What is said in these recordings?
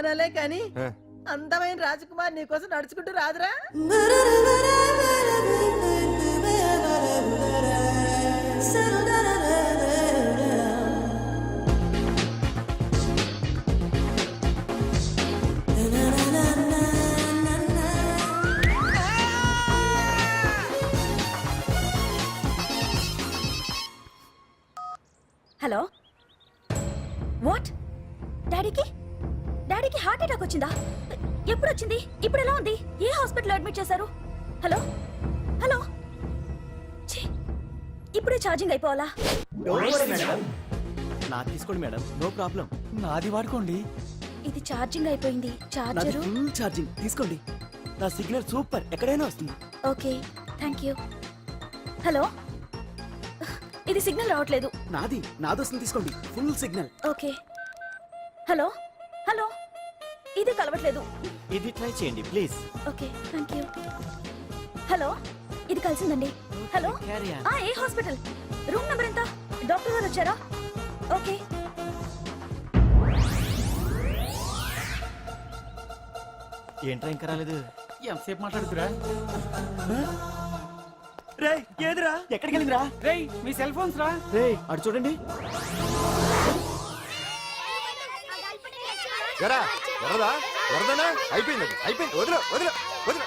అనాలే కానీ అందమైన రాజకుమార్ నీకోసం నడుచుకుంటూ రాదురా. Hello, what? డాడీకి హార్ట్ అటాక్ వచ్చిందా? ఎప్పుడు వచ్చింది? ఇప్పుడు ఎలా ఉంది? ఏ హాస్పిటల్ అడ్మిట్ చేశారు? హలో హలో, ఇప్పుడే ఛార్జింగ్ అయిపోవాలా? నాది తీసుకోండి మేడం, నో ప్రాబ్లం. నాది వాడుకోండి. ఇది ఛార్జింగ్ అయిపోయింది. చార్జరు ఫుల్ ఛార్జింగ్ తీసుకోండి. నా సిగ్నల్ సూపర్, ఎక్కడైనా వస్తుంది. Okay, thank you. హలో, ఇది సిగ్నల్ రావట్లేదు. నాది వస్తుంది, తీసుకోండి. Full signal. Okay. Hello hello, ఇది కలవట్లేదు. ఇది ట్రై చేయండి please. Okay, thank you. Hello, ఇది కలిసిందండి. హలో, ఏ హాస్పిటల్? రూమ్ నెంబర్ ఎంత? డాక్టర్ గారు వచ్చారా? ఓకే. ఏంట్రా ఇంకా రాలేదు? ఎంతసేపు మాట్లాడుతురా? రేయ్, ఏదిరా? ఎక్కడికి వెళ్ళిందిరా? రేయ్, మీ సెల్ ఫోన్స్ రా. రేయ్, అటు చూడండి. అయిపోయింది. వదిలే వదిలే వదిలే.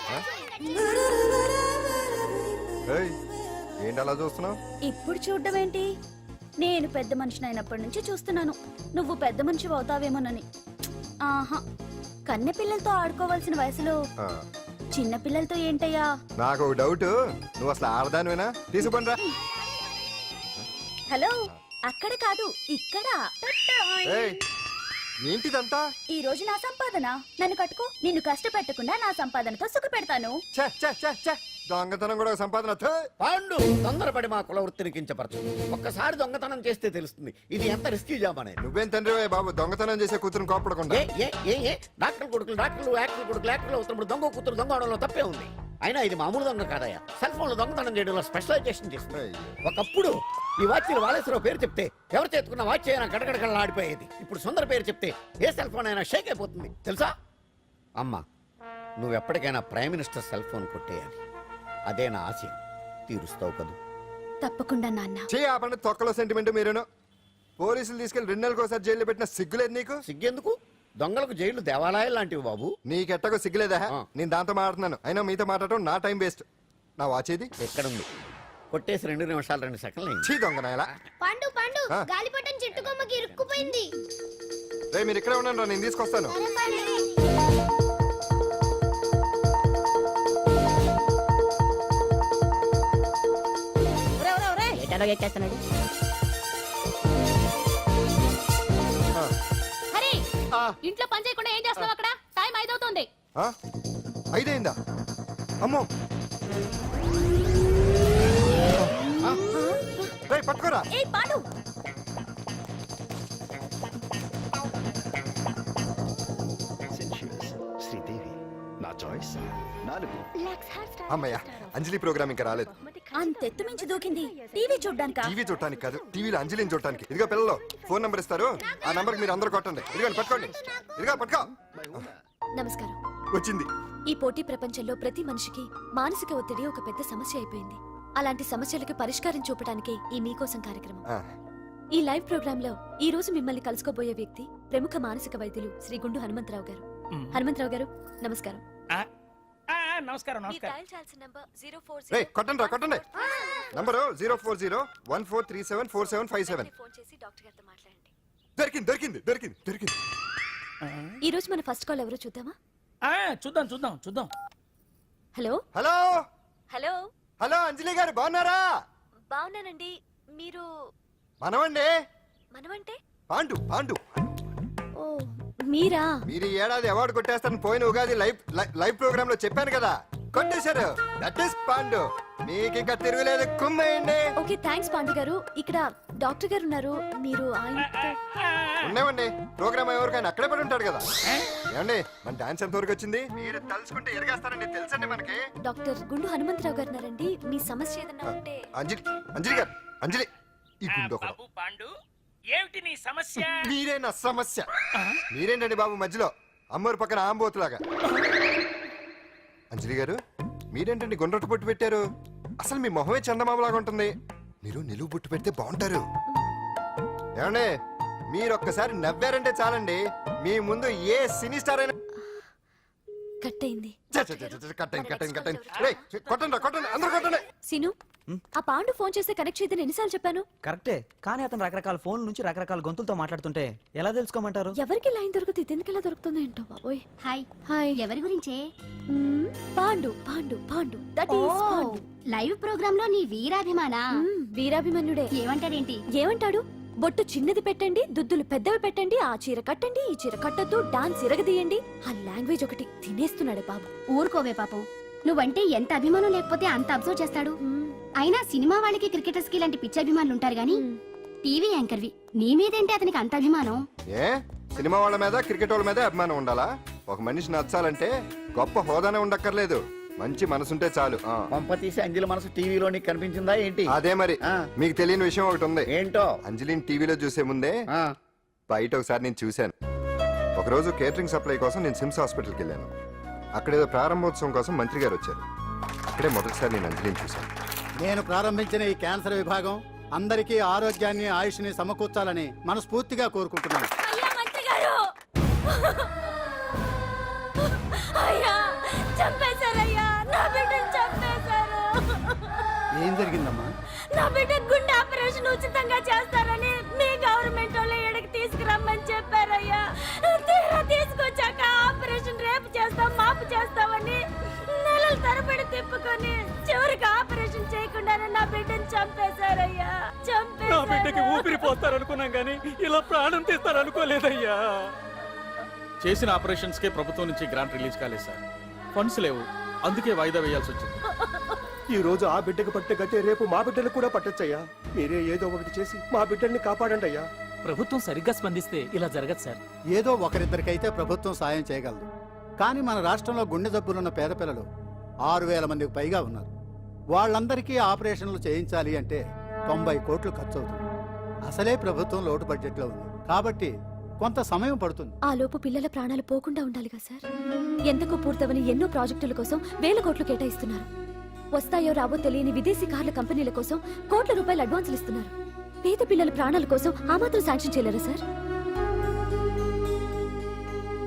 ఏంటి అలా చూస్తున్నావు? ఇప్పుడు చూడడం ఏంటి? నేను పెద్ద మనిషిని అయినప్పటి నుంచి చూస్తున్నాను. నువ్వు పెద్ద మనిషి అవుతావేమోనని. ఆహా, కన్నె పిల్లలతో ఆడుకోవాల్సిన వయసులో చిన్న పిల్లలతో ఏంటయ్యా? నాకు ఒక డౌట్, నువ్వు అసలు ఆడదానివేనా? తీసుకుంటా. హలో, అక్కడ కాదు, ఇక్కడ. ఏంటిదంతా? ఈ రోజు నా సంపాదన. నన్ను కట్టుకో. నిన్ను కష్టపెట్టకుండా నా సంపాదనతో సుఖ పెడతాను. దొంగతనం కూడా సంపాదన. పాండు, తొందరపడి మా కుల వృత్తిని కించపరచు. ఒక్కసారి దొంగతనం చేస్తే తెలుస్తుంది ఇది ఎంత రిస్కీ జాబ్ అనేది. నువ్వేం తండ్రి బాబు, దొంగతనం చేసే కూతురు కోపడకుండా. డాక్టర్ కొడుకులు డాక్టర్లు, యాక్టర్ కొడుకులు యాక్టర్లు అవుతున్నప్పుడు దొంగ కూతురు దొంగ అవడంలో తప్పే ఉంది. అయినా ఇది మామూలు దొంగ కాదయ్యా. సెల్ ఫోన్ లో దొంగతనం చేయడంలో స్పెషలైజేషన్ చేస్తుంది. ఒకప్పుడు ఈ వాచ్లు వాలేశ్వరరావు పేరు చెప్తే ఎవరు చేతుకున్న వాచ్ అయినా గడగడగడలా ఆడిపోయేది. ఇప్పుడు సుందర పేరు చెప్తే ఏ సెల్ ఫోన్ అయినా షేక్ అయిపోతుంది తెలుసా? అమ్మా, నువ్వు ఎప్పటికైనా ప్రైమ్ మినిస్టర్ సెల్ ఫోన్ కొట్టేయాలి. అదే నా ఆశ. తీరుస్తావు కదూ? తప్పకుండా నాన్న. ఆ పండు తొక్కలో సెంటిమెంట్ మీరేను. పోలీసులు తీసుకెళ్లి 2 నెలలకు జైల్లో పెట్టిన సిగ్గులేదు నీకు? సిగ్గెందుకు? దొంగలకు జైలు దేవాలయాలు లాంటివి బాబు. నీకెట్టకు సిగ్గులేదా? నేను దాంతో మాట్లాడుతున్నాను. అయినా మీతో మాట్లాడటం నా టైం వేస్ట్. నా వాచ్ ఏది? ఎక్కడుంది? కొట్టేసి 2 నిమిషాలు 2 సెకండ్లు. చీ దొంగ నాయలా. పండు పండు, గాలిపటం చెట్టు కొమ్మకి ఇరుక్కుపోయింది. రేయ్, మీరు ఇక్కడే ఉండండి, నేను తీసుకొస్తాను. ఇంట్లో పని చేయకుండా ఏం చేస్తున్నావు అక్కడ? టైం 5 అవుతుంది. 5 అయిందా? అమ్మో, పట్టుకోరా. అమ్మయ్య, అంజలి ప్రోగ్రామ్ ఇంకా రాలేదు. అంతెత్తు మించి దూకింది. టీవీ చూడ్డానికా? టీవీ చూడటానికి కాదు, టీవీలో అంజలిని చూడటానికి. ఇదిగో పిల్లలు, ఫోన్ నంబర్ ఇస్తారు, ఆ నంబర్ మీరు అందరూ కొట్టండి. ఇదిగో పట్టుకోండి. ఇదిగో పట్టుకో. నమస్కారం. వచ్చింది. ఈ పోటీ ప్రపంచంలో ప్రతి మనిషికి మానసిక ఒత్తిడి ఒక పెద్ద సమస్య అయిపోయింది. అలాంటి సమస్యలకు పరిష్కారం చూపడానికే ఈ మీకోసం కార్యక్రమం. ఈ లైవ్ ప్రోగ్రామ్ లో ఈ రోజు మిమ్మల్ని కలుసుకోబోయే వ్యక్తి ప్రముఖ మానసిక వైద్యులు శ్రీ గుండు హనుమంతరావు గారు. హనుమంతరావు గారు, నమస్కారం. నమస్కారం. కొట్టండి కొట్టండి. నంబరు 04014374757. ఫోన్ చేసి డాక్టర్ గారితో మాట్లాడండి. దొరికింది. ఈ రోజు మన ఫస్ట్ కాల్ ఎవరో చూద్దామా? చూద్దాం. హలో హలో హలో హలో, అంజలి గారు బాగున్నారా? బాగున్నానండి. మీరు? మనమంటే పాండు. ఓ, మీరా? మీరు ఈ ఏడాది అవార్డు కొట్టేస్తారని పోయిన ఉగాది లైవ్ ప్రోగ్రామ్ లో చెప్పాను కదా, కొట్టేశారు. That is Pandu. మీకు ఇంకా తిరుగులేదు, కుమ్మేయండి. ఓకే, థ్యాంక్స్ పాండు గారు. ఇక్కడ డాక్టర్ గారు ఉన్నారు, మీరు ఆయనతో. ఉన్నామండి, ప్రోగ్రామ్ ఎవరికైనా అక్కడే పడి ఉంటాడు కదా. ఏమండి, మన డాన్స్ ఎంత వరకు వచ్చింది? మీరు తలుచుకుంటే ఎరగేస్తారండి, తెలుసండి మనకి. డాక్టర్ గుండు హనుమంతరావు గారు ఉన్నారండి. మీ సమస్య ఏదన్నా ఉంటే. అంజలి గారు, ఈ గుండు బాబు పాండు, ఏమిటి నీ సమస్య? మీరే నా సమస్య. మీరేంటండి బాబు మధ్యలో? అమ్మోరు పక్కన ఆంబోతులాగా. అంజలి గారు మీరేంటండి గుండ్రటి బొట్టు పెట్టారు? అసలు మీ మొహమే చందమామలాగా ఉంటుంది. మీరు నిలువు బొట్టు పెడితే బాగుంటారు. ఏమండి మీరు ఒక్కసారి నవ్వారంటే చాలండి, మీ ముందు ఏ సినీ స్టార్ అయినా కట్ అయింది. కట్టండి. రేయ్, కొట్టండి అందరూ కొట్టండి. సీను, ఆ పాండు ఫోన్ చేస్తే కనెక్ట్ చేయదని ఎన్నిసార్లు చెప్పాను? కరెక్టే, కానీ అతను రకరకాల ఫోన్ నుంచి రకరకాల గొంతులతో మాట్లాడుతుంటే ఎలా తెలుసుకోమంటారు? ఎవరికి లైన్ దొరుకుతుంది, దీనికి ఎలా దొరుకుతుందో ఏంటో బాబోయ్. Hi hi. ఎవరి గురించే? Pandu Pandu Pandu that is Pandu. Live program లో నీ వీరాభిమానా? వీరాభిమన్యుడే. ఏమంటాడేంటి? ఏమంటాడు? బొట్టు చిన్నది పెట్టండి, దుద్దులు పెద్దవి పెట్టండి, ఆ చీర కట్టండి, ఈ చీర కట్టద్దు, డాన్స్ ఇరగదీయండి. ఆ లాంగ్వేజ్ ఒకటి తినేస్తున్నాడే బాబు. ఊరుకోవే పాపం, నువ్వంటే ఎంత అభిమానం లేకపోతే అంత అబ్జర్వ్ చేస్తాడు. అయినా సినిమా వాళ్ళకి క్రికెటర్స్ కి ఇలాంటి పిచ్చి అభిమానులు ఉంటారు గానీ టీవీ యాంకర్వి నీ మీదేంటి అతనికి అంత అభిమానం? ఏ సినిమా వాళ్ళ మీద క్రికెట్ వాళ్ళ మీద అభిమానం ఉండాలా? ఒక మనిషి నచ్చాలంటే గొప్ప హోదానే ఉండక్కర్లేదు, మంచి మనసుంటే చాలు. పంప తీసి అంజలి మనసు టీవీలో నీకు కనిపించిందా ఏంటి? అదే మరి. మీకు తెలియని విషయం ఒకటి ఉంది. ఏంటో? అంజలిని టీవీలో చూసే ముందే బయట ఒకసారి నేను చూశాను. ఒకరోజు కేటరింగ్ సప్లై కోసం నేను సిమ్స్ హాస్పిటల్కి వెళ్ళాను. అక్కడేదో ప్రారంభోత్సవం కోసం మంత్రి గారు వచ్చారు. అక్కడే మొదటిసారి నేను అంజలిని చూశాను. నేను ప్రారంభించిన ఈ క్యాన్సర్ విభాగం అందరికీ ఆరోగ్యాన్ని ఆయుష్ని సమకూర్చాలని మనస్ఫూర్తిగా కోరుకుంటున్నాను. ఏం జరిగిందమ్మా? నా బిడ్డ గుండె ఆపరేషన్ ఉచితంగా చేస్తారని మీ గవర్నమెంట్ వాళ్ళు ఇక్కడికి తీసుకురమ్మని చెప్పారయ్యా. తీరా తీసుకొచ్చాక ఆపరేషన్ రేపు చేస్తాం మాపు చేస్తామని నెలల తరబడి తిప్పుకొని చివరికి ఆపరేషన్ చేయకుండానే నా బిడ్డను చంపేశారయ్యా. నా బిడ్డకి ఊపిరి పోస్తారనుకున్నాం కానీ ఇలా ప్రాణం తీస్తారనుకోలేదయ్యా. చేసిన ఆపరేషన్స్ కే ప్రభుత్వం నుంచి గ్రాంట్ రిలీజ్ కాలేదు సార్. ఫండ్స్ లేవు, అందుకే వాయిదా వేయాల్సి వచ్చింది. ఈ రోజు ఆ బిడ్డకు పట్టే గట్టే రేపు మా బిడ్డలు కూడా పట్టొచ్చయ్యా. మీరే ఏదో ఒకటి చేసి మా బిడ్డల్ని కాపాడండి అయ్యా. ప్రభుత్వం సరిగ్గా స్పందిస్తే ఇలా జరగదు సార్. ఏదో ఒకరిద్దరికైతే ప్రభుత్వం సాయం చేయగలదు, కానీ మన రాష్ట్రంలో గుండె జబ్బులున్న పేద పిల్లలు 6,000 మందికి పైగా ఉన్నారు. వాళ్ళందరికీ ఆపరేషన్లు చేయించాలి అంటే 90 కోట్లు ఖర్చు అవుతుంది. అసలే ప్రభుత్వం లోటు బడ్జెట్లో ఉంది కాబట్టి కొంత సమయం పడుతుంది. ఆ లోపు పిల్లల ప్రాణాలు పోకుండా ఉండాలిగా సార్. ఎంతకు పూర్తవని ఎన్నో ప్రాజెక్టుల కోసం వేల కోట్లు కేటాయిస్తున్నారు. వస్తాయో రావో తెలియని విదేశీ కార్ల కంపెనీల కోసం కోట్ల రూపాయలు అడ్వాన్సులు ఇస్తున్నారు. పేద పిల్లల ప్రాణాల కోసం ఆ మాత్రం శాంక్షన్ చేయలేరా సార్?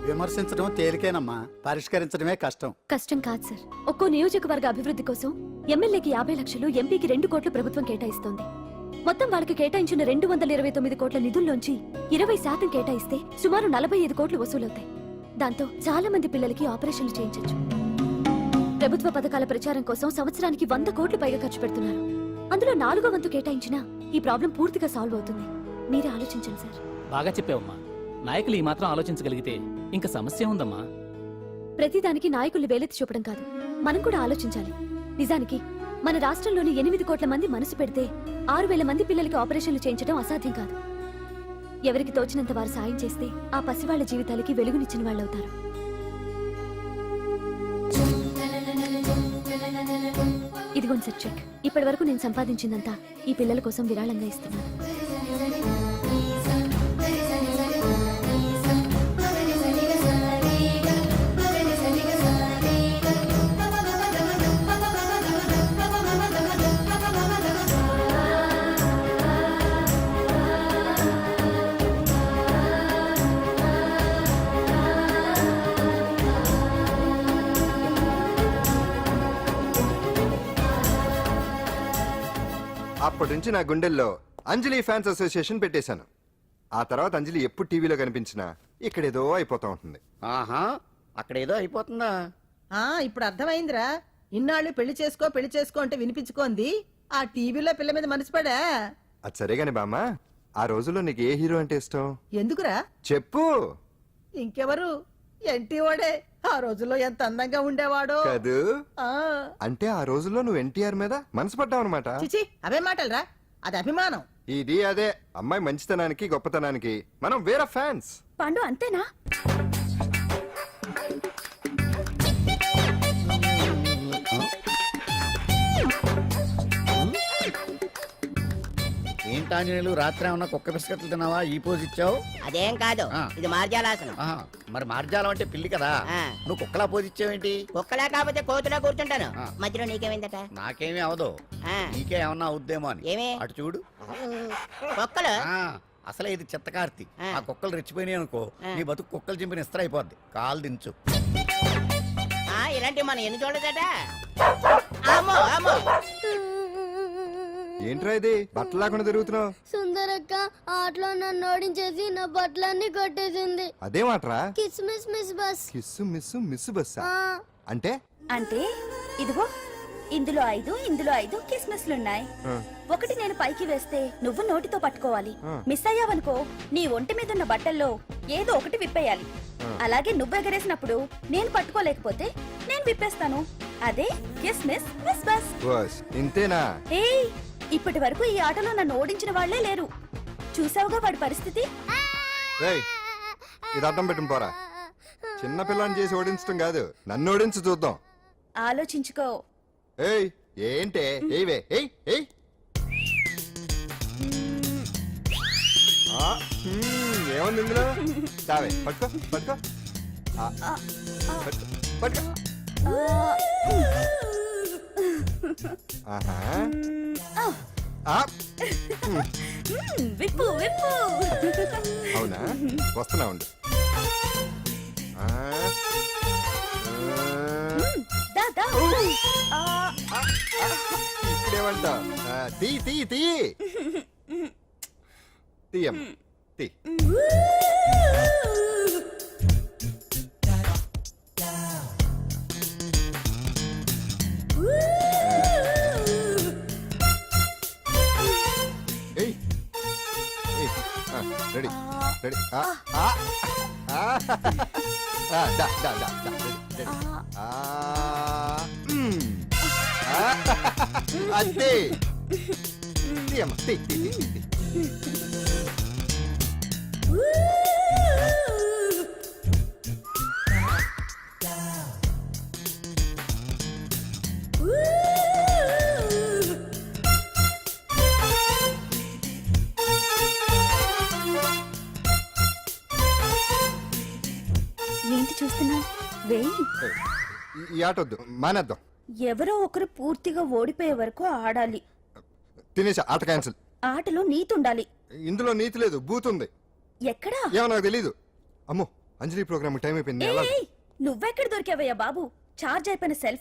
విమర్శించడం తేలికేనమ్మా, పరిష్కరించడమే కష్టం. కష్టం కాదు సార్. ఒక్కో నియోజకవర్గ అభివృద్ధి కోసం ఎమ్మెల్యేకి 50 లక్షలు, ఎంపీకి 2 కోట్లు ప్రభుత్వం కేటాయిస్తోంది. మొత్తం వాళ్ళకి కేటాయించిన 229 కోట్ల నిధుల్లోంచి 20% కేటాయిస్తే సుమారు 45 కోట్లు వసూలవుతాయి. దాంతో చాలా మంది పిల్లలకి ఆపరేషన్లు చేయించొచ్చు. ప్రభుత్వ పథకాల ప్రచారం కోసం సంవత్సరానికి 100 కోట్లు పైగా ఖర్చు పెడుతున్నారు. అందులో 4వ వంతు కేటాయించినా ఈ ప్రాబ్లం పూర్తిగా సాల్వ్ అవుతుంది. మీరే ఆలోచించండి సార్. బాగా చెప్పావమ్మా. నాయకులు ఈ మాత్రం ఆలోచించగలిగితే ఇంకా సమస్య ఉందమ్మా. ప్రతిదానికి నాయకుల్ని వేలెత్తి చూపడం కాదు, మనం కూడా ఆలోచించాలి. నిజానికి మన రాష్ట్రంలోని 8 కోట్ల మంది మనసు పెడితే 6,000 మంది పిల్లలకి ఆపరేషన్లు చేయించడం అసాధ్యం కాదు. ఎవరికి తోచినంత వారు సాయం చేస్తే ఆ పసివాళ్ల జీవితాలకి వెలుగునిచ్చిన వాళ్ళవుతారు. ఇదిగోండి సార్ చెక్. ఇప్పటి వరకు నేను సంపాదించిందంతా ఈ పిల్లల కోసం విరాళంగా ఇస్తున్నాను. అప్పటి నుంచి నా గుండెల్లో అంజలి ఫ్యాన్స్ అసోసియేషన్ పెట్టేశాను. ఆ తర్వాత అంజలి ఎప్పుడు టీవీలో కనిపించినా ఇక్కడేదో అయిపోతా ఉంటుంది. ఆహా, అక్కడేదో అయిపోతుందా? ఇప్పుడు అర్థమైందిరా. ఇన్నాళ్ళు పెళ్లి చేసుకో అంటే వినిపించుకోంది ఆ టీవీలో పిల్ల మీద మనసు పడా. అది సరేగాని బామ్మ, ఆ రోజుల్లో నీకు ఏ హీరో అంటే ఇష్టం? ఎందుకురా చెప్పు. ఇంకెవరు? ఎన్టీఓడే. ఆ రోజుల్లో ఎంత అందంగా ఉండేవాడో కాదు. ఆ అంటే ఆ రోజుల్లో నువ్వు ఎన్టీఆర్ మీద మనసు పడ్డావు అనమాట. చిచి, అవే మాటలరా, అది అభిమానం. ఇది అదే అమ్మాయి మంచితనానికి గొప్పతనానికి మనం వేరే ఫ్యాన్స్. పాండు అంతేనా? ఏంట ఏంటి ఆంజనేయులు రాత్రి ఏమన్నా కుక్క బిస్కెట్లు తిన్నావా ఈ పోజ్ ఇచ్చావు? అదేం కాదు ఆ. ఇది మార్జాలాసనం ఆహా, మరి మార్జాలం అంటే పిల్లి కదా ఆ. నువ్వు కుక్కలా పోజ్ ఇచ్చావేంటి? కుక్కలా కాకపోతే కోతులా కూర్చుంటాను ఆ. మధ్యలో నీకేమైందట నాకేమీ అవదు, ఆ. నీకే ఏమన్నా అవుద్దేమో అని. ఏమి? అటు చూడు. కుక్కలు ఆ, అసలే ఇది చిత్తకార్తి. ఆ. ఆ కుక్కలు రెచ్చిపోయినాయి అనుకో, ఆ. నీ బతుకు కుక్కలు చింపిన ఇస్త్ర అయిపోద్ది. కాలు దించు. ఇలాంటివి మనం ఎన్ని చూడదట అమ్మో అమ్మో ఏంట్రా ఇది బట్టలు లేకుండా తిరుగుతున్నావు? సుందరక్క ఆటలో నన్ను ఓడించేసి నా బట్టలన్నీ కొట్టేసింది. అదేమాట్రా? కిస్మిస్ miss bus. Kiss miss miss బస్సా అంటే? అంటే ఇదిగో ఇందులో 5 కిస్మిస్లున్నాయి. ఆ. ఒకటి నేను పైకి వేస్తే నువ్వు నోటితో పట్టుకోవాలి. ఆ. మిస్ అయ్యావనుకో నీ ఒంటి మీద ఉన్న బట్టల్లో ఏదో ఒకటి విప్పేయాలి. ఆ. అలాగే నువ్వు ఎగరేసినప్పుడు నేను పట్టుకోలేకపోతే నేను విప్పేస్తాను. అదే కిస్మిస్ మిస్ బస్. బస్ ఇంతేనా? ఏయ్, ఇప్పటి వరకు ఈ ఆటలో నన్ను ఓడించిన వాళ్లే లేరు. చూసావుగా వాడి పరిస్థితి. రేయ్ ఇది అడ్డం పెట్టిన పోరా. చిన్న పిల్లని చేసి ఓడించడం కాదు, నన్ను ఓడించి చూద్దాం. ఆలోచించుకో. ఏయ్ ఏంటే? ఏవే ఏయ్ ఏయ్. ఏముంది ఇందులో? చావే పట్టుకో పట్టుకో. ఆ, పట్టుకో, పట్టుకో. ఆహా. ఆ, విప్పు విప్పు. అవునా? వస్తున్నా ఉండు. ఆ, దా, దా. ఇప్పుడేమంటా? తీ తీ తీ తీయం తీ. ఏయ్ ఏయ్, రెడీ రెడీ. దా దా దా దా రెడీ రెడీ. అదే తీయమ్మ తీ తీ తీ తీ. ఏంటి చూస్తున్నావు? వేయి. ఈ ఆట వద్దు, మానేద్దాం. ఎవరో ఒకరు పూర్తిగా ఓడిపోయే వరకు ఆడాలి. తినేసా, ఆట క్యాన్సిల్. ఆటలో నీతి ఉండాలి. ఇందులో నీతి లేదు, బూత్ ఉంది. ఎక్కడా? ఏమో నాకు తెలీదు. అమ్మో అంజలి ప్రోగ్రామ్ టైం అయిపోయింది. ఏయ్, నువ్వెక్కడ దొరికావయ్యా బాబు? చార్జ్ అయిపోయిన సెల్